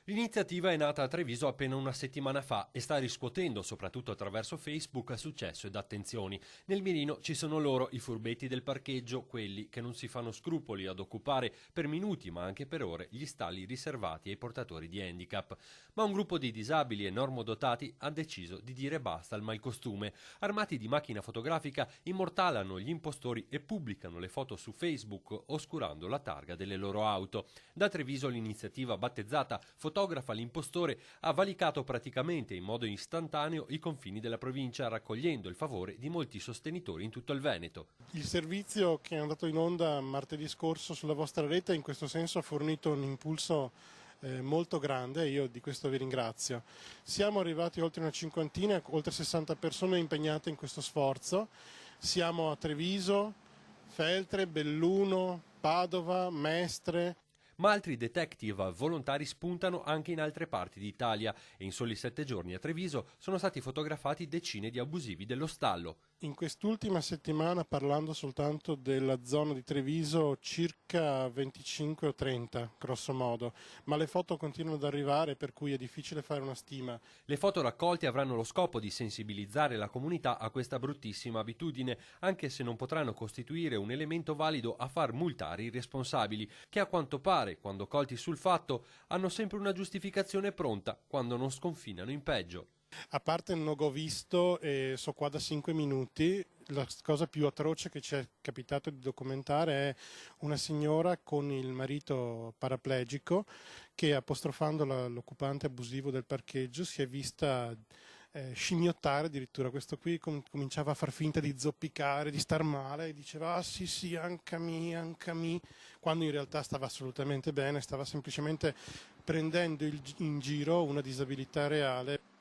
L'iniziativa è nata a Treviso appena una settimana fa e sta riscuotendo, soprattutto attraverso Facebook, successo ed attenzioni. Nel mirino ci sono loro, i furbetti del parcheggio, quelli che non si fanno scrupoli ad occupare per minuti ma anche per ore gli stalli riservati ai portatori di handicap. Ma un gruppo di disabili e normodotati ha deciso di dire basta al malcostume. Armati di macchina fotografica immortalano gli impostori e pubblicano le foto su Facebook oscurando la targa delle loro auto. Da Treviso l'iniziativa battezzata Fotografa l'impostore ha valicato praticamente in modo istantaneo i confini della provincia, raccogliendo il favore di molti sostenitori in tutto il Veneto. Il servizio che è andato in onda martedì scorso sulla vostra rete in questo senso ha fornito un impulso molto grande e io di questo vi ringrazio. Siamo arrivati oltre una cinquantina, oltre 60 persone impegnate in questo sforzo. Siamo a Treviso, Feltre, Belluno, Padova, Mestre. Ma altri detective volontari spuntano anche in altre parti d'Italia e in soli 7 giorni a Treviso sono stati fotografati decine di abusivi dello stallo. In quest'ultima settimana, parlando soltanto della zona di Treviso, circa 25 o 30, grosso modo, ma le foto continuano ad arrivare per cui è difficile fare una stima. Le foto raccolte avranno lo scopo di sensibilizzare la comunità a questa bruttissima abitudine, anche se non potranno costituire un elemento valido a far multare i responsabili, che a quanto pare, quando colti sul fatto, hanno sempre una giustificazione pronta quando non sconfinano in peggio. A parte non ho visto, so qua da 5 minuti, la cosa più atroce che ci è capitato di documentare è una signora con il marito paraplegico che, apostrofando l'occupante abusivo del parcheggio, si è vista scimmiottare addirittura. Questo qui cominciava a far finta di zoppicare, di star male e diceva ah sì sì, anche mi, quando in realtà stava assolutamente bene, stava semplicemente prendendo in giro una disabilità reale.